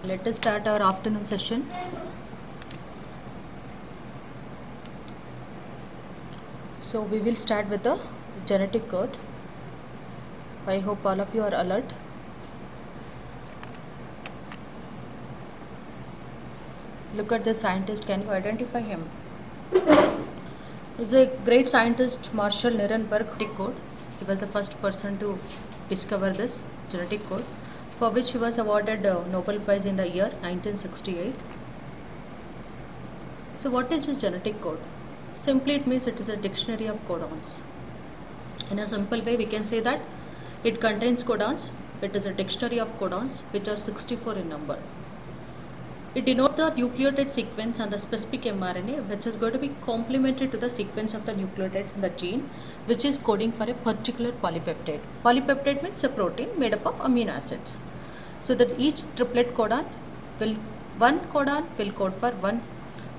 Let us start our afternoon session. So we will start with the genetic code. I hope all of you are alert. Look at the scientist. Can you identify him? He's a great scientist, Marshall Nirenberg genetic code. He was the first person to discover this genetic code, for which he was awarded a Nobel Prize in the year 1968. So what is this genetic code? Simply it means it is a dictionary of codons. In a simple way we can say that it contains codons. It is a dictionary of codons which are 64 in number. It denotes the nucleotide sequence and the specific mRNA which is going to be complementary to the sequence of the nucleotides in the gene which is coding for a particular polypeptide. Polypeptide means a protein made up of amino acids. So that each triplet codon one codon will code for one.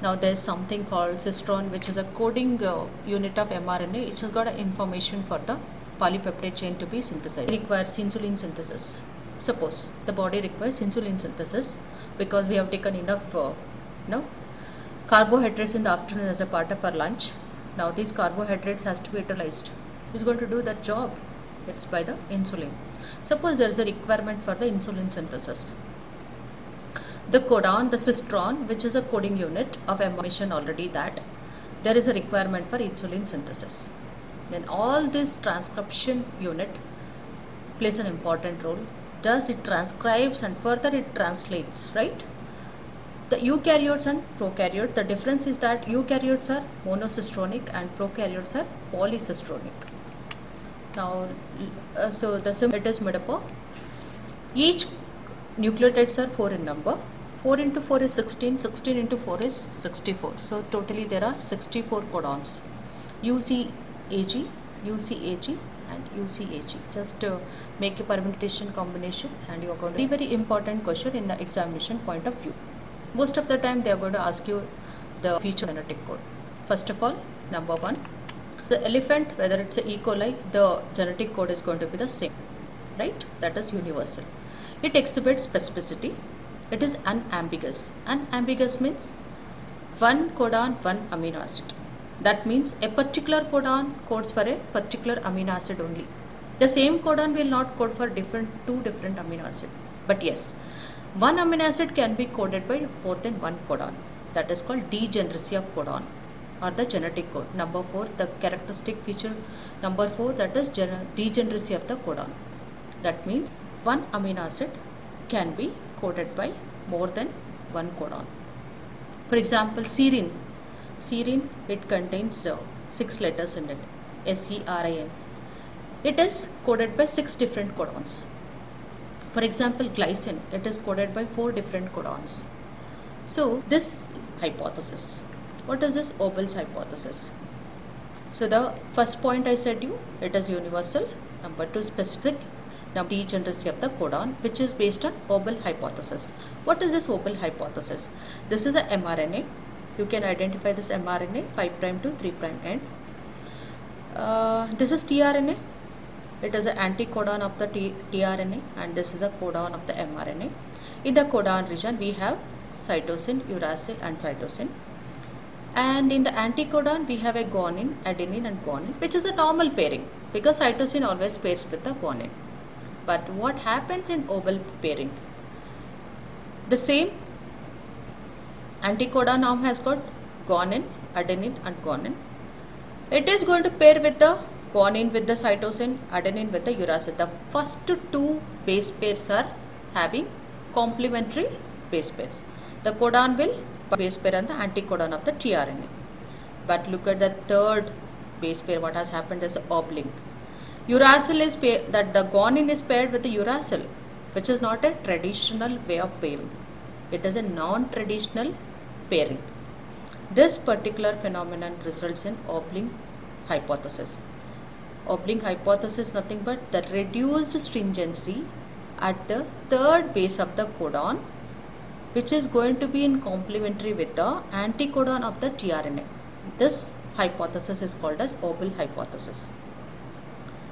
Now there is something called cistron which is a coding unit of mRNA. It has got information for the polypeptide chain to be synthesized. It requires insulin synthesis. Suppose the body requires insulin synthesis because we have taken enough carbohydrates in the afternoon as a part of our lunch. Now these carbohydrates has to be utilized. Who is going to do that job? It's by the insulin. Suppose there is a requirement for the insulin synthesis. The codon, the cistron, which is a coding unit of information already that there is a requirement for insulin synthesis. Then all this transcription unit plays an important role. Thus it transcribes and further it translates, right? The eukaryotes and prokaryotes, the difference is that eukaryotes are monocistronic and prokaryotes are polycistronic. Now, so the symbol it is made up of each nucleotides are 4 in number. 4 into 4 is 16, 16 into 4 is 64. So totally there are 64 codons. UCAG, UCAG and UCAG. Just make a permutation combination and you are going to very important question in the examination point of view. Most of the time they are going to ask you the feature genetic code. First of all, number 1, the elephant, whether it's a E. coli, the genetic code is going to be the same, right? That is universal. It exhibits specificity. It is unambiguous. Unambiguous means one codon, one amino acid. That means a particular codon codes for a particular amino acid only. The same codon will not code for two different amino acids. But yes, one amino acid can be coded by more than one codon. That is called degeneracy of codon or the genetic code. Number 4, the characteristic feature number 4, that is degeneracy of the codon. That means one amino acid can be coded by more than one codon. For example, serine. Serine, it contains 6 letters in it. SERIN. It is coded by 6 different codons. For example, glycine, it is coded by 4 different codons. So this hypothesis. What is this Abel's hypothesis? So the first point I said you, it is universal. Number 2, specific. Now degeneracy of the codon, which is based on Abel hypothesis. What is this Abel hypothesis? This is a mRNA. You can identify this mRNA 5' to 3' end. This is tRNA. It is an anticodon of the tRNA and this is a codon of the mRNA. In the codon region we have cytosine, uracil and cytosine. And in the anticodon we have a guanine, adenine and guanine, which is a normal pairing because cytosine always pairs with the guanine. But what happens in Abel pairing? The same anticodon arm has got guanine, adenine and guanine. It is going to pair with the guanine with the cytosine, adenine with the uracil. The first 2 base pairs are having complementary base pairs. The codon will base pair on the anticodon of the tRNA. But look at the third base pair. What has happened is oblique. Uracil is that the guanine is paired with the uracil, which is not a traditional way of pairing. It is a non-traditional pairing. This particular phenomenon results in oblique hypothesis. Oblique hypothesis nothing but the reduced stringency at the third base of the codon, which is going to be in complementary with the anticodon of the tRNA. This hypothesis is called as Abel hypothesis.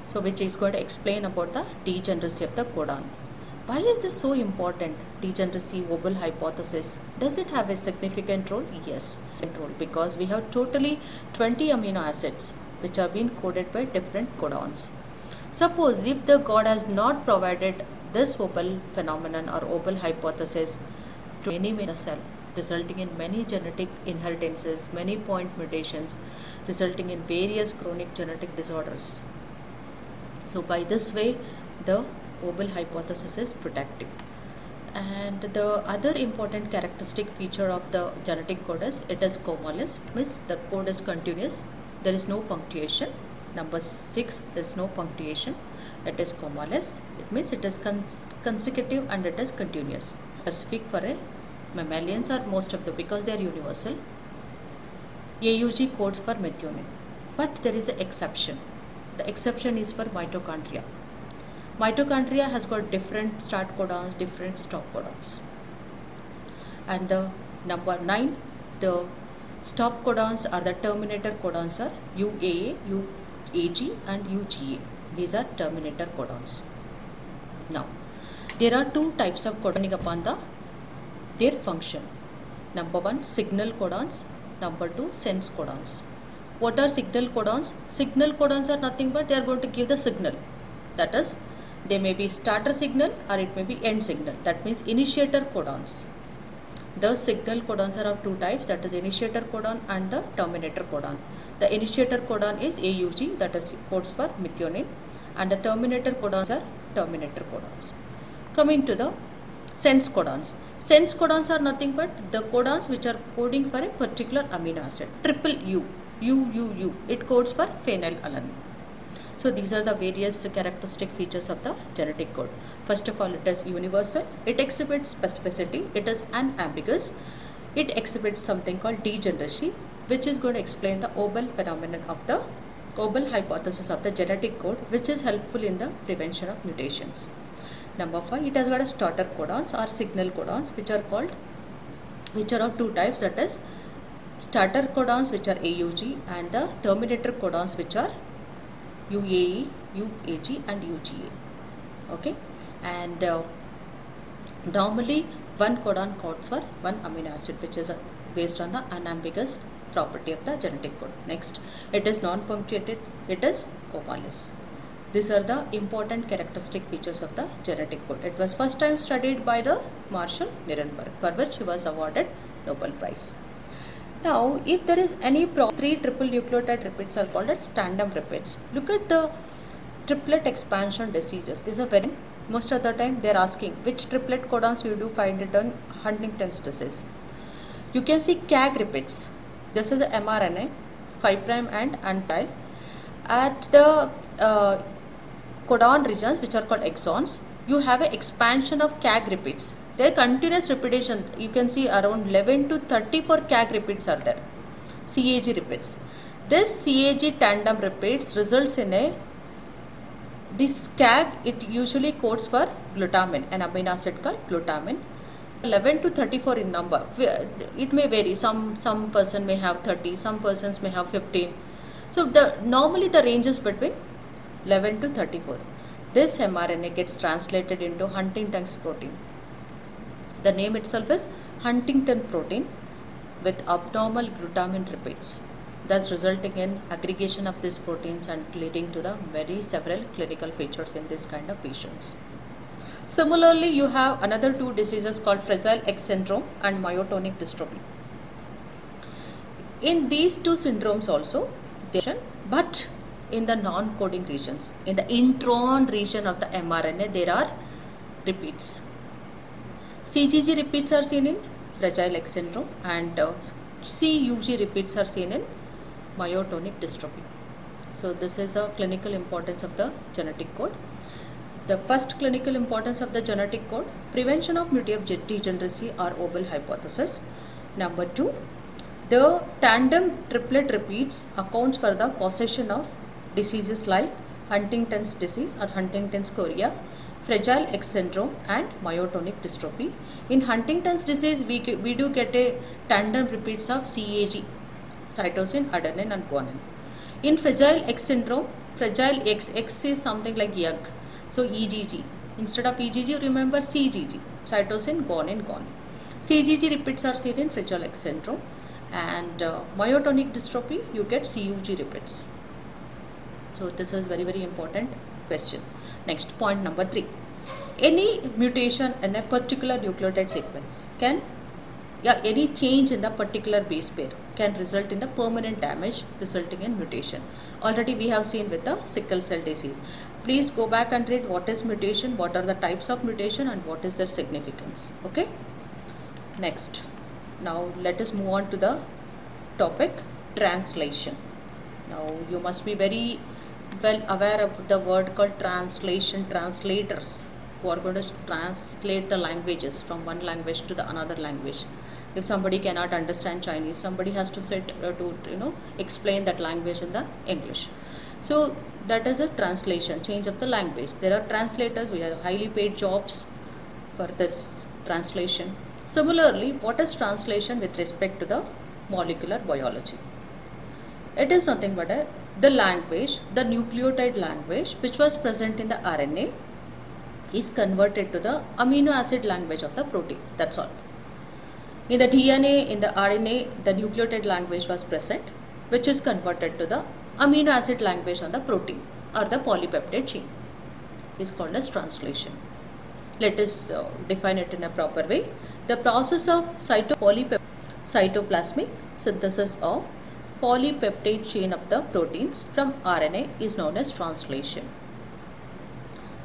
So which is going to explain about the degeneracy of the codon. Why is this so important? Degeneracy Abel hypothesis. Does it have a significant role? Yes, because we have totally 20 amino acids which are being coded by different codons. Suppose if the God has not provided this Abel phenomenon or Abel hypothesis to any cell, resulting in many genetic inheritances, many point mutations, resulting in various chronic genetic disorders. So by this way, the Abel hypothesis is protective. And the other important characteristic feature of the genetic code is it is comaless, means the code is continuous, there is no punctuation. Number 6, there is no punctuation, it is comaless, it means it is consecutive and it is continuous. Specific for a mammalians or most of the, because they are universal. AUG codes for methionine, but there is an exception. The exception is for mitochondria. Mitochondria has got different start codons, different stop codons. And the number 9, the stop codons or the terminator codons are UAA, UAG and UGA. These are terminator codons. Now, there are two types of coding upon their function. Number 1, signal codons. Number 2, sense codons. What are signal codons? Signal codons are nothing but they are going to give the signal. That is, they may be starter signal or it may be end signal. That means initiator codons. The signal codons are of two types, that is initiator codon and the terminator codon. The initiator codon is AUG, that is codes for methionine, and the terminator codons are terminator codons. Coming to the sense codons. Sense codons are nothing but the codons which are coding for a particular amino acid. Triple U, UUU, it codes for phenylalanine. So these are the various characteristic features of the genetic code. First of all, it is universal, it exhibits specificity, it is unambiguous, it exhibits something called degeneracy, which is going to explain the Abel phenomenon of the Abel hypothesis of the genetic code, which is helpful in the prevention of mutations. Number 5, it has got a starter codons or signal codons, which are of two types, that is starter codons which are AUG and the terminator codons which are UAE, UAG and UGA. Okay, and normally one codon codes for one amino acid, which is based on the unambiguous property of the genetic code. Next, it is non-punctuated, it is comaless. These are the important characteristic features of the genetic code. It was first time studied by the Marshall Nirenberg, for which he was awarded Nobel Prize. Now, if there is any 3 triple nucleotide repeats are called as tandem repeats. Look at the triplet expansion diseases. These are very, most of the time they are asking which triplet codons we do find it on Huntington's disease. You can see CAG repeats. This is a mRNA, 5' and untied. At the codon regions which are called exons, you have an expansion of CAG repeats. Their continuous repetition, you can see around 11 to 34 CAG repeats are there. CAG repeats. This CAG tandem repeats results in this CAG, it usually codes for glutamine, an amino acid called glutamine. 11 to 34 in number. It may vary. Some person may have 30, some persons may have 15. So normally the range is between 11 to 34. This mRNA gets translated into Huntington's protein. The name itself is Huntington protein with abnormal glutamine repeats, thus resulting in aggregation of these proteins and leading to the very several clinical features in this kind of patients. Similarly, you have another 2 diseases called Fragile X syndrome and myotonic dystrophy. In these 2 syndromes also, but in the non-coding regions, in the intron region of the mRNA, there are repeats. CGG repeats are seen in Fragile X syndrome and CUG repeats are seen in myotonic dystrophy. So this is the clinical importance of the genetic code. The first clinical importance of the genetic code, prevention of mutative degeneracy or Abel hypothesis. Number 2, the tandem triplet repeats accounts for the causation of diseases like Huntington's disease or Huntington's chorea, Fragile X syndrome and myotonic dystrophy. In Huntington's disease, we do get a tandem repeats of CAG, cytosine, adenine and guanine. In Fragile X syndrome, Fragile X is something like YUG. So EGG, Instead of EGG, remember CGG, cytosine gone in gone. CGG repeats are seen in Fragile X syndrome, and myotonic dystrophy, you get CUG repeats. So this is very important question. Next, point number 3. Any mutation in a particular nucleotide sequence any change in the particular base pair can result in the permanent damage resulting in mutation. Already we have seen with the sickle cell disease. Please go back and read what is mutation, what are the types of mutation, and what is their significance. Okay. Next, now let us move on to the topic translation. Now you must be very well aware of the word called translation. Translators who are going to translate the languages from one language to the another language. If somebody cannot understand Chinese, somebody has to sit to explain that language in the English. So that is a translation, change of the language. There are translators. We have highly paid jobs for this translation. Similarly, what is translation with respect to the molecular biology? It is nothing but the language, the nucleotide language which was present in the RNA is converted to the amino acid language of the protein. That's all. In the DNA, in the RNA, the nucleotide language was present, which is converted to the amino acid language on the protein or the polypeptide chain. Is called as translation. Let us define it in a proper way. The process of cytoplasmic synthesis of polypeptide chain of the proteins from RNA is known as translation.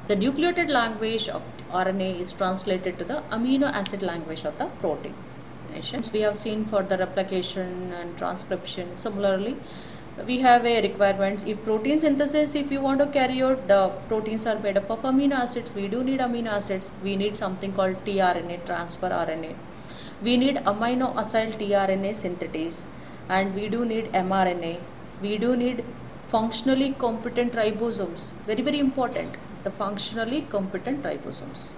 The nucleotide language of RNA is translated to the amino acid language of the protein. We have seen for the replication and transcription. Similarly, we have a requirement. If protein synthesis, if you want to carry out, the proteins are made up of amino acids. We do need amino acids. We need something called tRNA, transfer RNA. We need amino acyl tRNA synthetase, and we do need mRNA. We do need functionally competent ribosomes. Very important. The functionally competent ribosomes.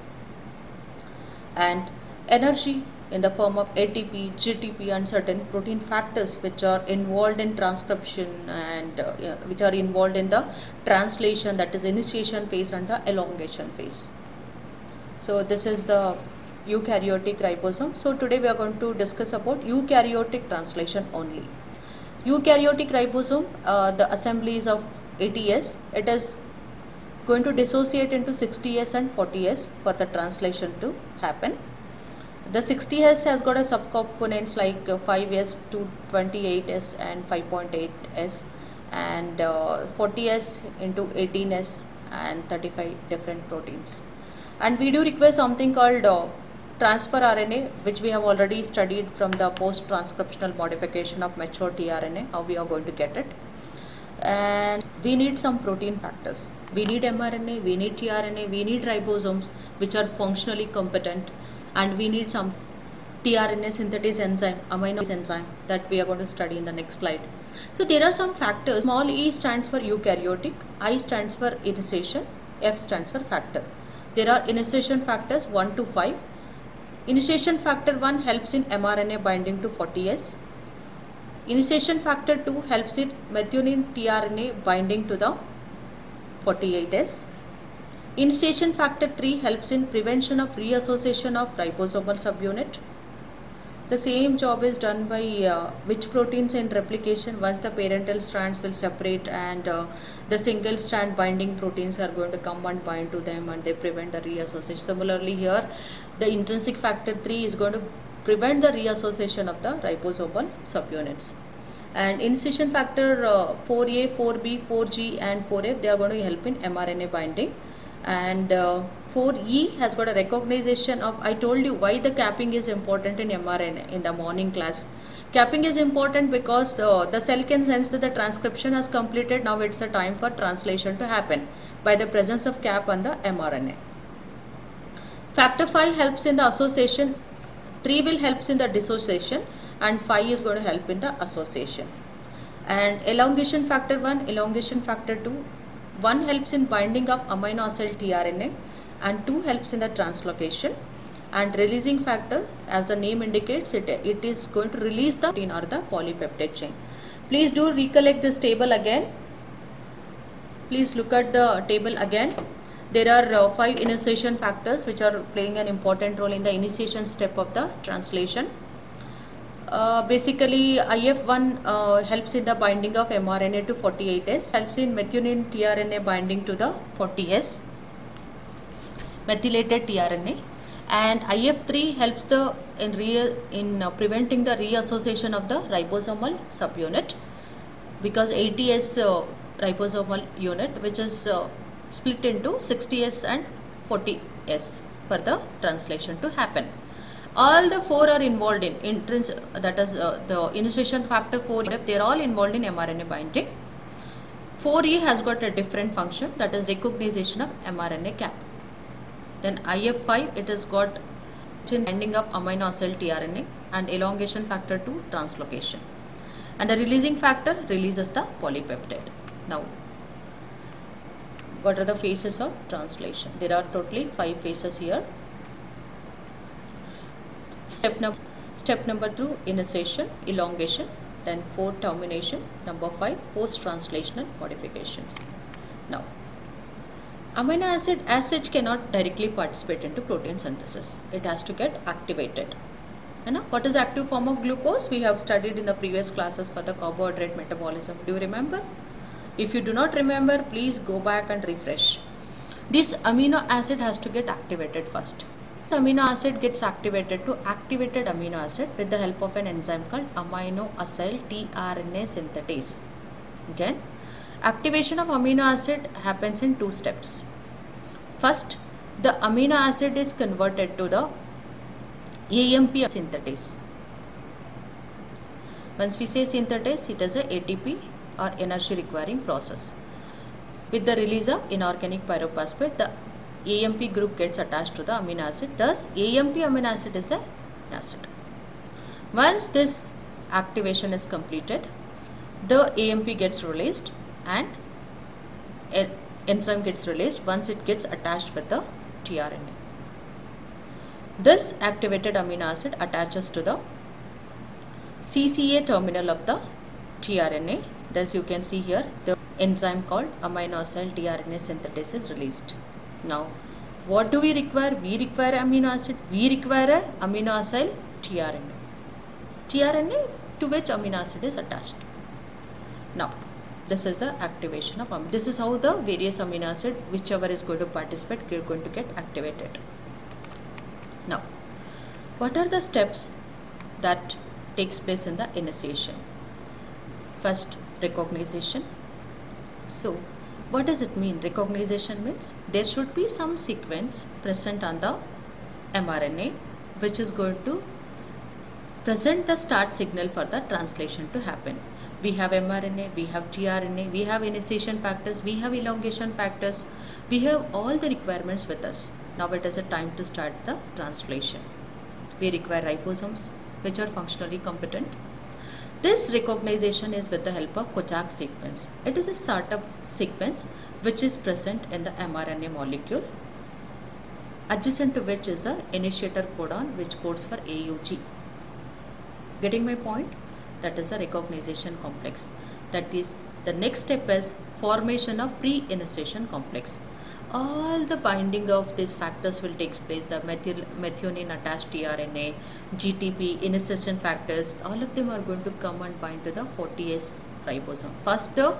And energy in the form of ATP, GTP, and certain protein factors which are involved in transcription and which are involved in the translation, that is initiation phase and the elongation phase. So this is the eukaryotic ribosome. So today we are going to discuss about eukaryotic translation only. Eukaryotic ribosome, the assemblies of 80S, it is going to dissociate into 60S and 40S for the translation to happen. The 60S has got a subcomponents like 5S to 28S and 5.8S, and 40S into 18S and 35 different proteins. And we do require something called transfer RNA, which we have already studied from the post-transcriptional modification of mature tRNA, how we are going to get it. And we need some protein factors. We need mRNA, we need tRNA, we need ribosomes which are functionally competent, and we need some tRNA synthetase enzyme, amino acid enzyme, that we are going to study in the next slide. So there are some factors. Small e stands for eukaryotic, I stands for initiation, F stands for factor. There are initiation factors 1 to 5. Initiation factor 1 helps in mRNA binding to 40S. Initiation factor 2 helps in methionine tRNA binding to the 48S. Initiation factor 3 helps in prevention of reassociation of ribosomal subunit. The same job is done by which proteins in replication once the parental strands will separate, and the single strand binding proteins are going to come and bind to them, and they prevent the reassociation. Similarly here, the intrinsic factor 3 is going to prevent the reassociation of the ribosomal subunits. And initiation factor 4A, 4B, 4G and 4F, they are going to help in mRNA binding. And 4E has got a recognition of, I told you why the capping is important in mRNA in the morning class. Capping is important because the cell can sense that the transcription has completed. Now it's a time for translation to happen by the presence of cap on the mRNA. Factor 5 helps in the association, 3 will help in the dissociation, and 5 is going to help in the association. And elongation factor 1, elongation factor 2, 1 helps in binding up amino acid tRNA, and 2 helps in the translocation. And releasing factor, as the name indicates, it is going to release the protein or the polypeptide chain. Please do recollect this table again. Please look at the table again. There are 5 initiation factors which are playing an important role in the initiation step of the translation. Basically, IF1 helps in the binding of mRNA to 48S, helps in methionine tRNA binding to the 40S, methylated tRNA, and IF3 helps in preventing the reassociation of the ribosomal subunit, because 80S ribosomal unit, which is split into 60S and 40S for the translation to happen. All the 4 are involved in that is the initiation factor 4, they are all involved in mRNA binding. 4E has got a different function, that is recognition of mRNA cap. Then IF5, it has got binding of amino acid tRNA and elongation factor to translocation. And the releasing factor releases the polypeptide. Now, what are the phases of translation? There are totally 5 phases here. Step number 2, initiation, elongation, then 4, termination, number 5, post-translational modifications. Now, amino acid as such cannot directly participate into protein synthesis. It has to get activated. And what is active form of glucose? We have studied in the previous classes for the carbohydrate metabolism. Do you remember? If you do not remember, please go back and refresh. This amino acid has to get activated first. The amino acid gets activated to activated amino acid with the help of an enzyme called amino acyl tRNA synthetase. Again, activation of amino acid happens in 2 steps. First, the amino acid is converted to the AMP synthetase. Once we say synthetase, it is a ATP or energy requiring process. With the release of inorganic pyrophosphate, the AMP group gets attached to the amino acid. Thus, AMP amino acid is an acid. Once this activation is completed, the AMP gets released and enzyme gets released once it gets attached with the tRNA. This activated amino acid attaches to the CCA terminal of the tRNA. Thus, you can see here the enzyme called amino acyl tRNA synthetase is released. Now, what do we require? We require amino acid. We require a amino acyl tRNA. tRNA to which amino acid is attached. Now, this is the activation of amino. This is how the various amino acid, whichever is going to participate, are going to get activated. Now, what are the steps that takes place in the initiation? First, recognition. So, what does it mean? Recognition means there should be some sequence present on the mRNA which is going to present the start signal for the translation to happen. We have mRNA, we have tRNA, we have initiation factors, we have elongation factors, we have all the requirements with us. Now it is a time to start the translation. We require ribosomes which are functionally competent. This recognition is with the help of Kozak sequence. It is a sort of sequence which is present in the mRNA molecule, adjacent to which is the initiator codon which codes for AUG. Getting my point? That is a recognition complex. That is, the next step is formation of pre-initiation complex. All the binding of these factors will take place, the methionine attached tRNA, GTP, initiation factors, all of them are going to come and bind to the 40S ribosome. First, the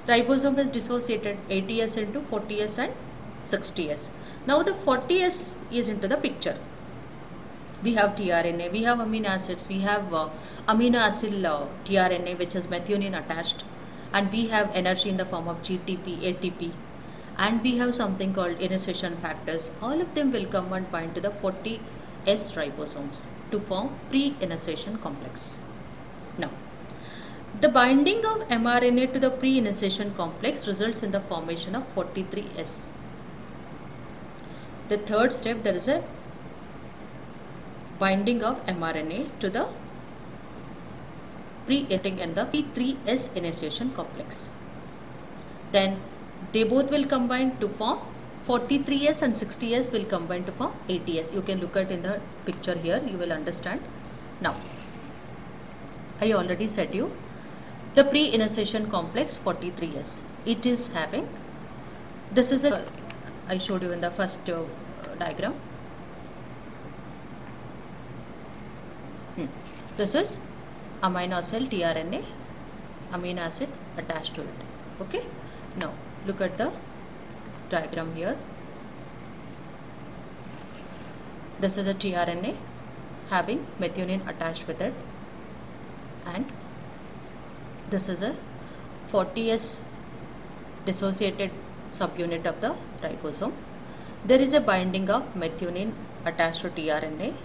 ribosome is dissociated 80S into 40S and 60S. Now the 40S is into the picture. We have tRNA, we have amino acids, we have amino acyl tRNA which is methionine attached, and we have energy in the form of GTP, ATP, and we have something called initiation factors. All of them will come and bind to the 40S ribosomes to form pre-initiation complex. Now, the binding of mRNA to the pre-initiation complex results in the formation of 43S. The third step, there is a binding of mRNA to the pre-editing and the P3S initiation complex. Then they both will combine to form 43S and 60S will combine to form 80S. You can look at in the picture here, you will understand. Now, I already said you, the pre-initiation complex 43S. It is having, this is a I showed you in the first diagram. This is amino acid tRNA, amino acid attached to it. Okay. Now look at the diagram here. This is a tRNA having methionine attached with it, and this is a 40S dissociated subunit of the ribosome. There is a binding of methionine attached to tRNA.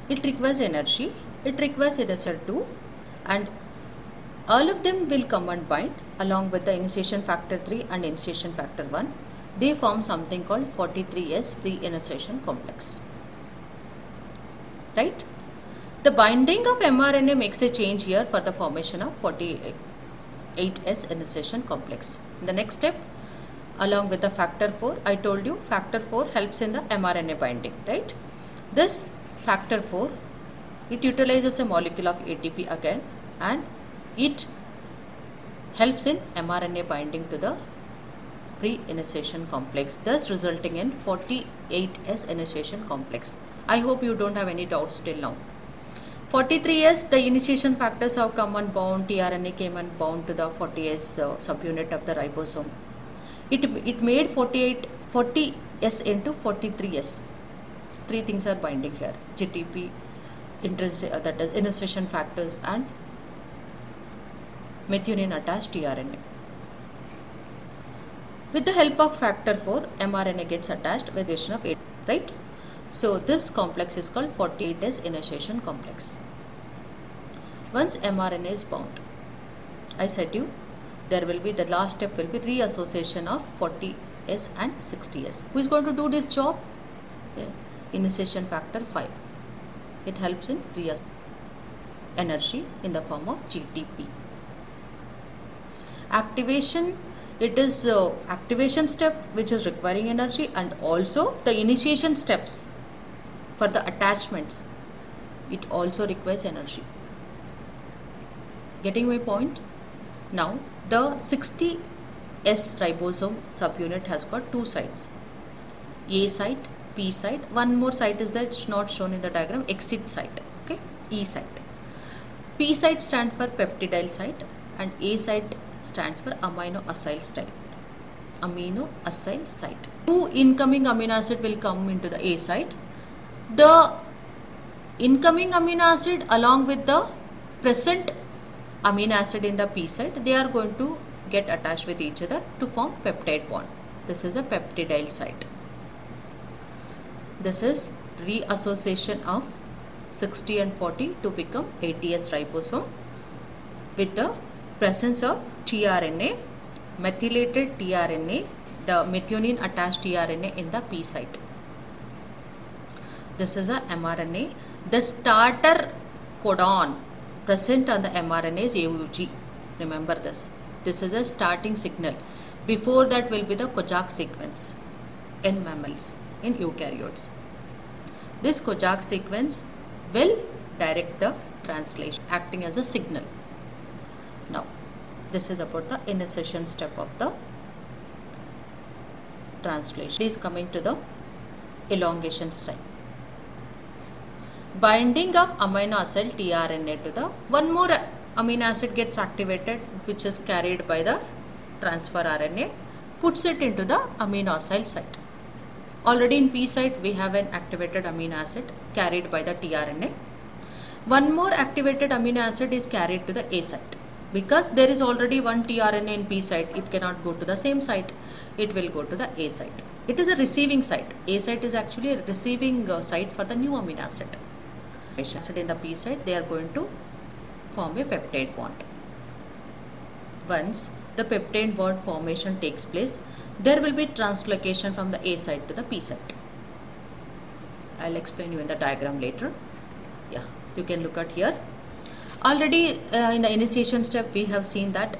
It requires energy, it requires SL2, and all of them will come and bind along with the initiation factor 3 and initiation factor 1. They form something called 43S pre-initiation complex. Right? The binding of mRNA makes a change here for the formation of 48S initiation complex. In the next step, along with the factor 4, I told you factor 4 helps in the mRNA binding, right? This factor 4, it utilizes a molecule of ATP again, and it helps in mRNA binding to the pre-initiation complex, thus resulting in 48S initiation complex. I hope you don't have any doubts till now. 43S, the initiation factors have come and bound, tRNA came and bound to the 40S subunit of the ribosome. It made 40S into 43S. Three things are binding here: GTP, that is initiation factors, and methionine attached tRNA. With the help of factor 4, mRNA gets attached with addition of 8, right? So this complex is called 48S initiation complex. Once mRNA is bound, I said you, there will be, the last step will be reassociation of 40S and 60S. Who is going to do this job? Initiation factor 5. It helps in energy in the form of GTP. Activation, it is activation step which is requiring energy, and also the initiation steps for the attachments, it also requires energy. Getting my point? Now the 60S ribosome subunit has got two sites, A site, P site. One more site is that it's not shown in the diagram, exit site, okay, E site. P site stands for peptidyl site and A site stands for amino acyl site. Amino acyl site. Two incoming amino acid will come into the A site. The incoming amino acid along with the present amino acid in the P site, they are going to get attached with each other to form peptide bond. This is a peptidyl site. This is reassociation of 60 and 40 to become 80S ribosome with the presence of tRNA, methylated tRNA, the methionine attached tRNA in the P site. This is a mRNA. The starter codon present on the mRNA is AUG. Remember this. This is a starting signal. Before that will be the Kozak sequence in mammals, in eukaryotes. This Kozak sequence will direct the translation, acting as a signal. Now, this is about the initiation step of the translation. It is coming to the elongation step. Binding of amino acid tRNA to the one more amino acid gets activated, which is carried by the transfer RNA, puts it into the amino acyl site. Already in P site we have an activated amino acid carried by the tRNA. One more activated amino acid is carried to the A site. Because there is already one tRNA in P site, it cannot go to the same site. It will go to the A site. It is a receiving site. A site is actually a receiving site for the new amino acid. Acid in the P site, they are going to form a peptide bond. Once the peptide bond formation takes place, there will be translocation from the A site to the P site. I'll explain you in the diagram later. Yeah, you can look at here. Already in the initiation step we have seen that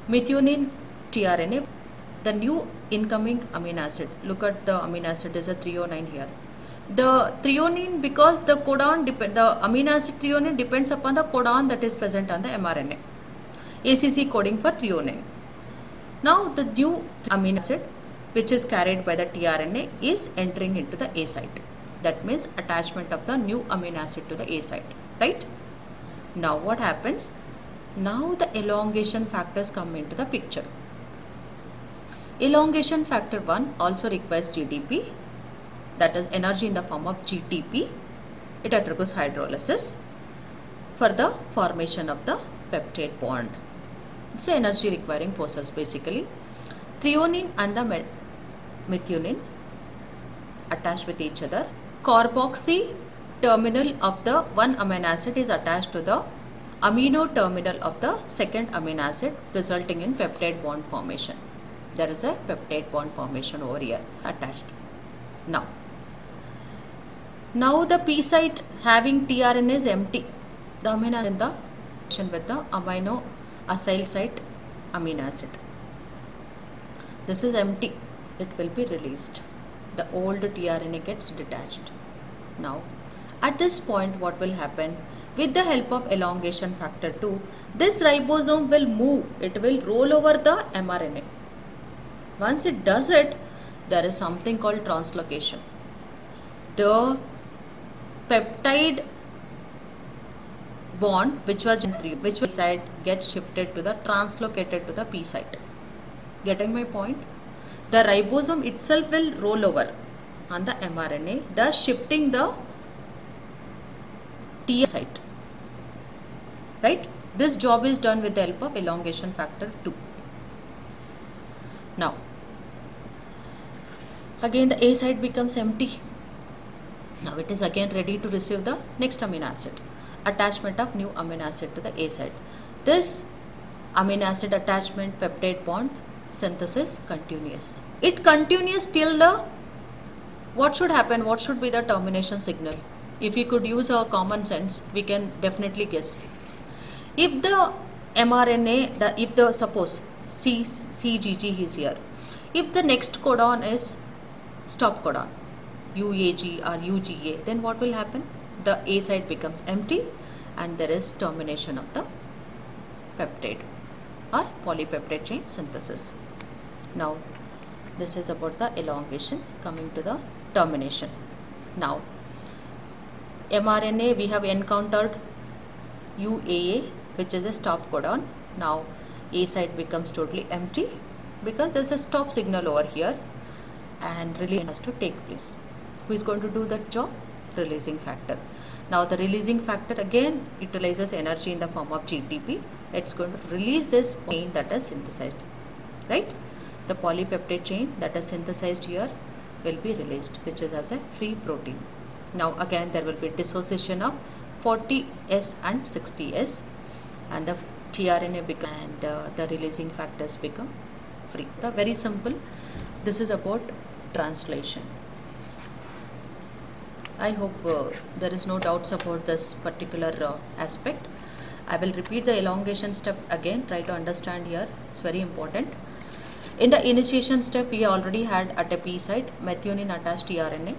methionine tRNA, the new incoming amino acid, look at the amino acid is a threonine here. The threonine, because the codon the amino acid threonine depends upon the codon that is present on the mRNA. ACC coding for threonine. Now the new amino acid which is carried by the tRNA is entering into the A site. That means attachment of the new amino acid to the A site, right? Now what happens? Now the elongation factors come into the picture. Elongation factor 1 also requires GDP, that is energy in the form of GTP. It undergoes hydrolysis for the formation of the peptide bond. It's an energy requiring process basically. Threonine and the methionine attach with each other. Carboxy terminal of the one amino acid is attached to the amino terminal of the second amino acid, resulting in peptide bond formation. There is a peptide bond formation over here attached. Now the P site having tRNA is empty. The amino in the with the amino acyl site amino acid. This is empty. It will be released. The old tRNA gets detached. Now, at this point, what will happen? With the help of elongation factor 2, this ribosome will move. It will roll over the mRNA. Once it does it, there is something called translocation. The peptide bond which was side gets shifted to the translocated to the P site. Getting my point? The ribosome itself will roll over on the mRNA, thus shifting the T site. Right? This job is done with the help of elongation factor 2. Now, again the A site becomes empty. Now it is again ready to receive the next amino acid. Attachment of new amino acid to the A site. This amino acid attachment peptide bond synthesis continuous. It continues till the, what should happen? What should be the termination signal? If we could use our common sense, we can definitely guess. If the mRNA, suppose CGG is here, if the next codon is stop codon, UAG or UGA, then what will happen? The A site becomes empty and there is termination of the peptide or polypeptide chain synthesis. Now, this is about the elongation. Coming to the termination. Now, mRNA we have encountered UAA, which is a stop codon. Now, A site becomes totally empty because there is a stop signal over here and release has to take place. Who is going to do that job? Releasing factor. Now the releasing factor again utilizes energy in the form of GTP. It's going to release this chain that is synthesized, right? The polypeptide chain that is synthesized here will be released, which is as a free protein. Now again there will be dissociation of 40S and 60S and the tRNA become and the releasing factors become free. Very simple. This is about translation. I hope there is no doubts about this particular aspect. I will repeat the elongation step again. Try to understand here. It's very important. In the initiation step, we already had at a P site methionine attached tRNA,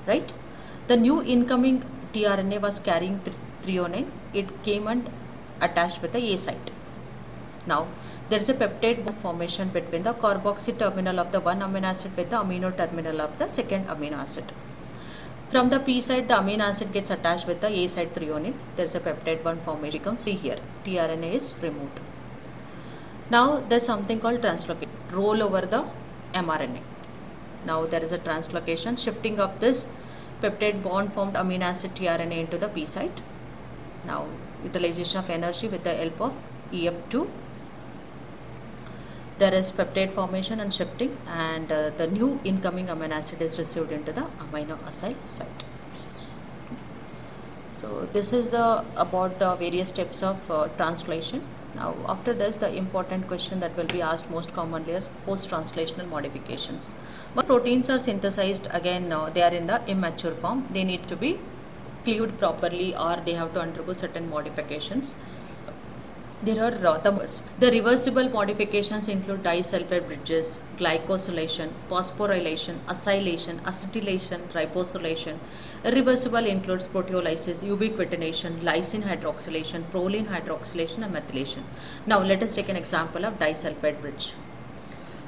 right? The new incoming tRNA was carrying threonine. It came and attached with the A site. Now, there is a peptide bond formation between the carboxy terminal of the one amino acid with the amino terminal of the second amino acid. From the P site, the amino acid gets attached with the A site threonine. There is a peptide bond formation. You can see here, tRNA is removed. Now, there is something called translocation. Roll over the mRNA. Now, there is a translocation, shifting of this peptide bond formed amino acid tRNA into the P site. Now, utilization of energy with the help of EF2. There is peptide formation and shifting, and the new incoming amino acid is received into the amino acyl site. So this is about the various steps of translation. Now after this, the important question that will be asked most commonly are post-translational modifications. When proteins are synthesized, again they are in the immature form. They need to be cleaved properly or they have to undergo certain modifications. There are the reversible modifications include disulfide bridges, glycosylation, phosphorylation, acylation, acetylation, ribosylation. Irreversible includes proteolysis, ubiquitination, lysine hydroxylation, proline hydroxylation and methylation. Now let us take an example of disulfide bridge.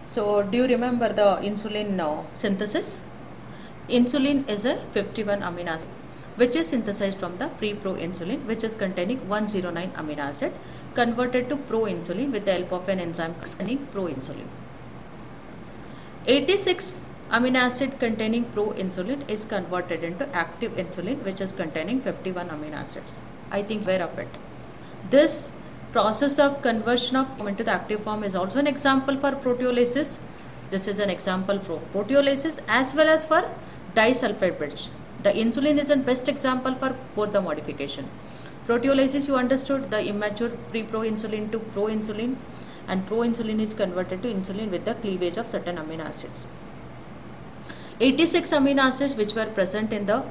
So do you remember the insulin synthesis? Insulin is a 51 amino acid which is synthesized from the pre-proinsulin, which is containing 109 amino acid converted to proinsulin with the help of an enzyme containing proinsulin. 86 amino acid containing proinsulin is converted into active insulin, which is containing 51 amino acids. I think aware of it. This process of conversion of into the active form is also an example for proteolysis. This is an example for proteolysis as well as for disulfide bridge. The insulin is a best example for both the modification. Proteolysis, you understood, the immature pre-proinsulin to proinsulin, and proinsulin is converted to insulin with the cleavage of certain amino acids. 86 amino acids which were present in the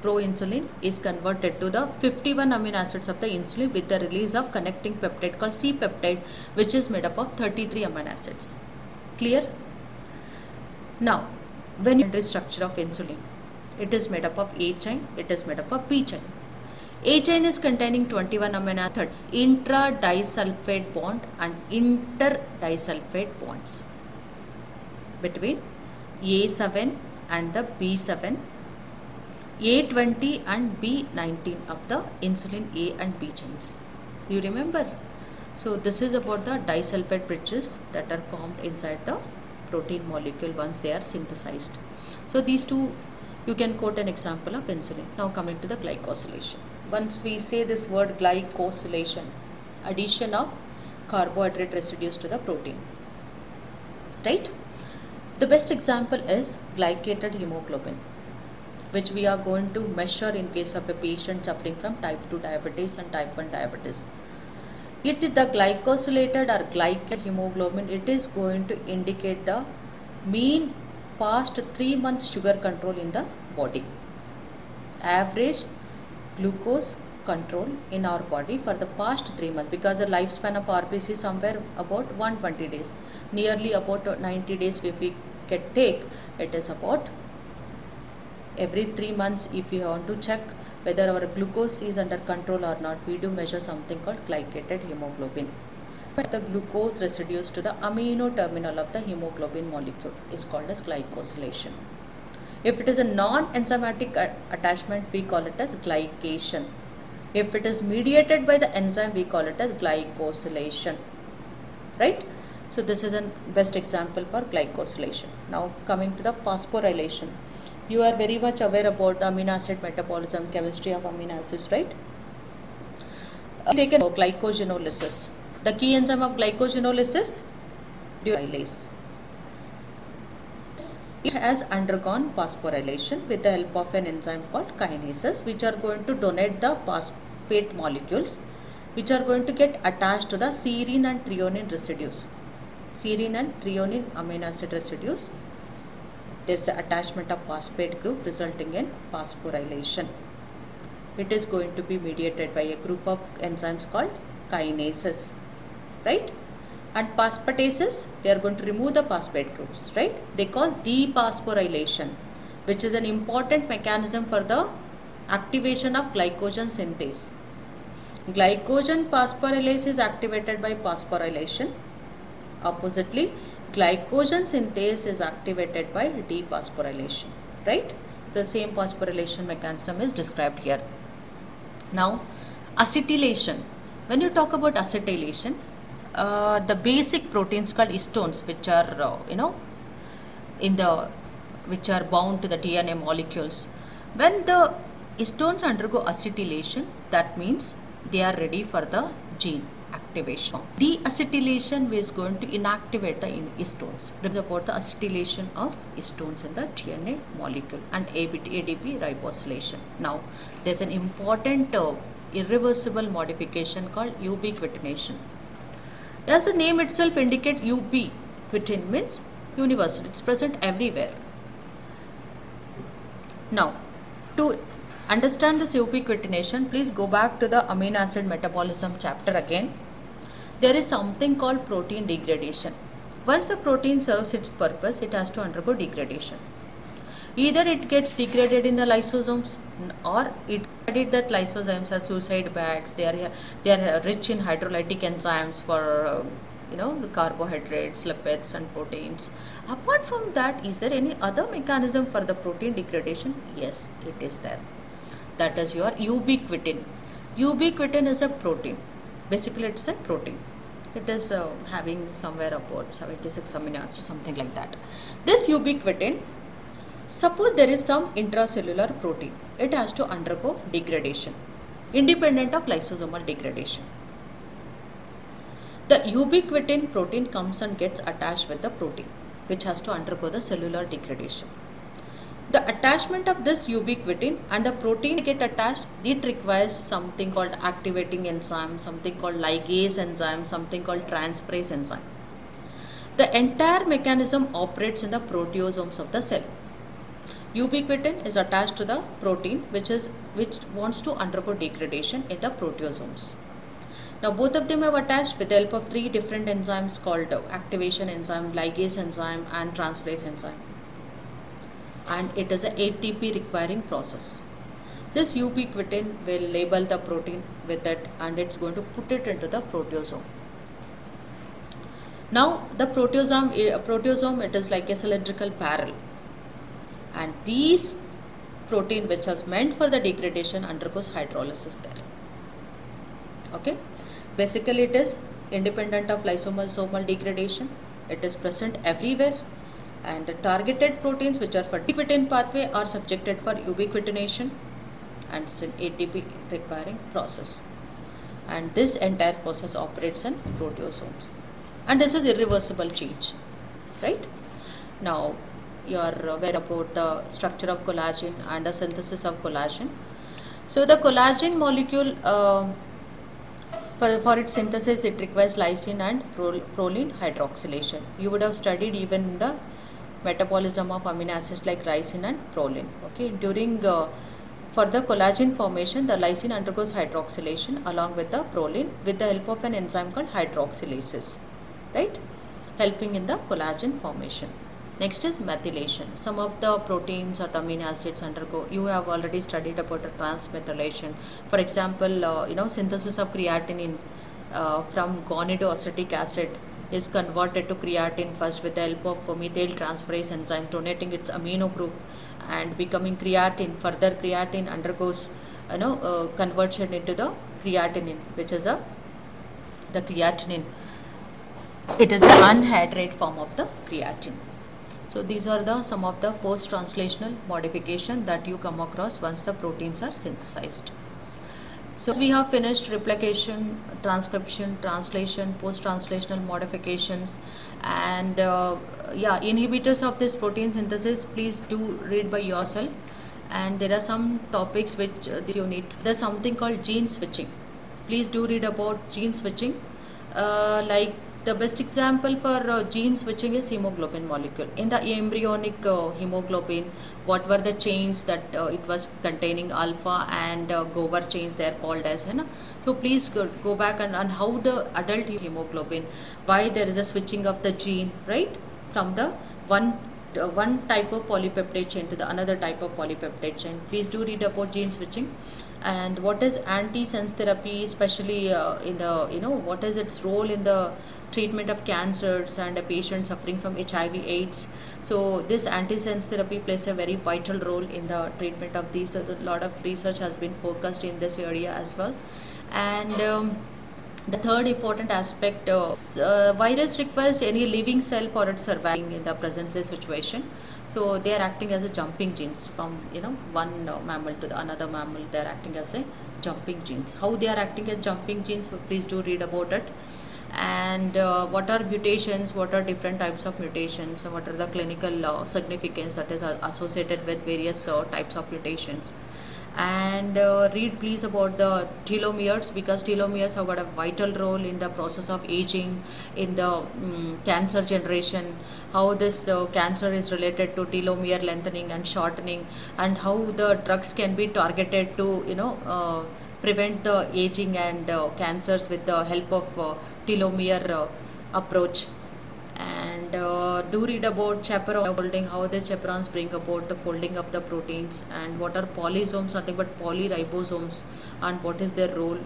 proinsulin is converted to the 51 amino acids of the insulin with the release of connecting peptide called C-peptide, which is made up of 33 amino acids. Clear? Now, when you structure of insulin, it is made up of A chain, it is made up of B chain. A chain is containing 21 amino acids, intra-disulfide bond and inter-disulfide bonds between A7 and the B7, A20 and B19 of the insulin A and B chains. You remember? So this is about the disulfide bridges that are formed inside the protein molecule once they are synthesized. So these two, you can quote an example of insulin. Now coming to the glycosylation. Once we say this word glycosylation, addition of carbohydrate residues to the protein, right? The best example is glycated hemoglobin, which we are going to measure in case of a patient suffering from type 2 diabetes and type 1 diabetes. It is the glycosylated or glycated hemoglobin, it is going to indicate the mean past 3 months sugar control in the body. Average glucose control in our body for the past 3 months, because the lifespan of RBC is somewhere about 120 days. Nearly about 90 days if we can take, it is about every 3 months if we want to check whether our glucose is under control or not, we do measure something called glycated hemoglobin. The glucose residues to the amino terminal of the hemoglobin molecule is called as glycosylation. If it is a non-enzymatic attachment, we call it as glycation. If it is mediated by the enzyme, we call it as glycosylation, right? So this is a best example for glycosylation. Now coming to the phosphorylation. You are very much aware about the amino acid metabolism, chemistry of amino acids, right? Take a glycogenolysis. The key enzyme of glycogenolysis, deoxylase. It has undergone phosphorylation with the help of an enzyme called kinases, which are going to donate the phosphate molecules, which are going to get attached to the serine and threonine residues. Serine and threonine amino acid residues. There is an attachment of phosphate group resulting in phosphorylation. It is going to be mediated by a group of enzymes called kinases, right? And phosphatases, they are going to remove the phosphate groups, right? They cause dephosphorylation, which is an important mechanism for the activation of glycogen synthase. Glycogen phosphorylase is activated by phosphorylation. Oppositely, glycogen synthase is activated by dephosphorylation, right? The same phosphorylation mechanism is described here. Now, acetylation. When you talk about acetylation, the basic proteins called histones, which are which are bound to the DNA molecules. When the histones undergo acetylation, that means they are ready for the gene activation. Deacetylation is going to inactivate the histones. It is about the acetylation of histones in the DNA molecule, and ADP ribosylation. Now, there is an important irreversible modification called ubiquitination. As the name itself indicates, ubiquitin means universal. It's present everywhere. Now, to understand this ubiquitination, please go back to the amino acid metabolism chapter again. There is something called protein degradation. Once the protein serves its purpose, it has to undergo degradation. Either it gets degraded in the lysosomes, or that lysosomes are suicide bags. They are rich in hydrolytic enzymes for carbohydrates, lipids and proteins. Apart from that, is there any other mechanism for the protein degradation? Yes, it is there. That is your ubiquitin. Ubiquitin is a protein. Basically, it's a protein. It is having somewhere about 76 amino acids, something like that. This ubiquitin, suppose there is some intracellular protein, it has to undergo degradation, independent of lysosomal degradation. The ubiquitin protein comes and gets attached with the protein, which has to undergo the cellular degradation. The attachment of this ubiquitin and the protein get attached, it requires something called activating enzyme, something called ligase enzyme, something called transferase enzyme. The entire mechanism operates in the proteosomes of the cell. Ubiquitin is attached to the protein which wants to undergo degradation in the proteosomes. Now both of them have attached with the help of three different enzymes called activation enzyme, ligase enzyme and transferase enzyme. And it is a ATP requiring process. This ubiquitin will label the protein with it and it's going to put it into the proteasome. Now the proteasome, it is like a cylindrical barrel, and these protein which is meant for the degradation undergoes hydrolysis there. Okay, basically it is independent of lysosomal degradation. It is present everywhere, and the targeted proteins which are for ubiquitin pathway are subjected for ubiquitination, and it's an ATP requiring process. And this entire process operates in proteosomes, and this is irreversible change, right? Now you are aware about the structure of collagen and the synthesis of collagen. So the collagen molecule, for its synthesis, it requires lysine and proline hydroxylation. You would have studied even the metabolism of amino acids like lysine and proline. Okay, for the collagen formation, the lysine undergoes hydroxylation along with the proline with the help of an enzyme called hydroxylases, right, helping in the collagen formation. Next is methylation. Some of the proteins or the amino acids undergo, you have already studied about the transmethylation. For example, synthesis of creatinine from gonidinoacetic acid is converted to creatine first with the help of methyl transferase enzyme donating its amino group and becoming creatine. Further, creatine undergoes conversion into the creatinine, which is the creatinine. It is an unhydrated form of the creatine. So these are some of the post-translational modification that you come across once the proteins are synthesized. So we have finished replication, transcription, translation, post-translational modifications, and inhibitors of this protein synthesis. Please do read by yourself, and there are some topics which you need. There's something called gene switching. Please do read about gene switching. Like the best example for gene switching is hemoglobin molecule. In the embryonic hemoglobin, what were the chains that it was containing? Alpha and Gover chains, they are called as. So please go back and how the adult hemoglobin, why there is a switching of the gene, right, from the one type of polypeptide chain to the another type of polypeptide chain. Please do read about gene switching. And what is antisense therapy, especially in the what is its role in the treatment of cancers and a patient suffering from HIV/AIDS. So this antisense therapy plays a very vital role in the treatment of these. So a lot of research has been focused in this area as well. And the third important aspect, virus requires any living cell for its surviving in the present day situation. So they are acting as a jumping genes from one mammal to the another mammal. They are acting as a jumping genes. How they are acting as jumping genes? Please do read about it. And what are mutations? What are different types of mutations? And what are the clinical significance that is associated with various types of mutations? And read please about the telomeres, because telomeres have got a vital role in the process of aging, in the cancer generation, how this cancer is related to telomere lengthening and shortening, and how the drugs can be targeted to prevent the aging and cancers with the help of telomere approach. And do read about chaperone folding, how the chaperones bring about the folding of the proteins, and what are polysomes, nothing but polyribosomes, and what is their role.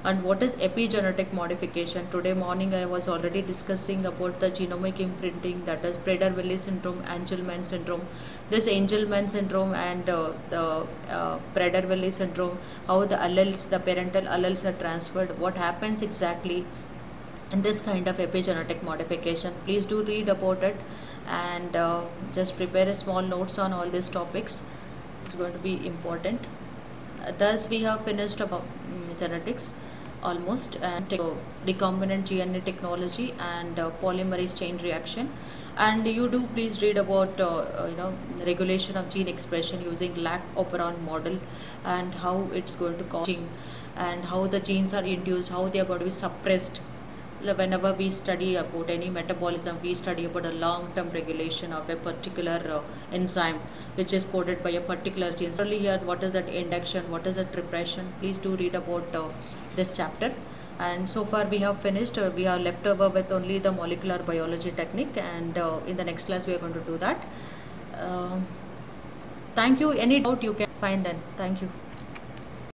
And what is epigenetic modification? Today morning I was already discussing about the genomic imprinting, that is Prader-Willi syndrome, Angelman syndrome. This Angelman syndrome and the Prader-Willi syndrome, how the alleles, the parental alleles are transferred, what happens exactly in this kind of epigenetic modification. Please do read about it, and just prepare a small notes on all these topics. It's going to be important. Thus we have finished about genetics almost, and recombinant DNA technology and polymerase chain reaction. And you do please read about regulation of gene expression using lac operon model, and how it's going to cause, and how the genes are induced, how they are going to be suppressed. Whenever we study about any metabolism, we study about a long-term regulation of a particular enzyme which is coded by a particular gene. Certainly here, what is that induction, what is that repression? Please do read about this chapter. And so far we have finished. We are left over with only the molecular biology technique, and in the next class we are going to do that. Thank you. Any doubt you can find then. Thank you.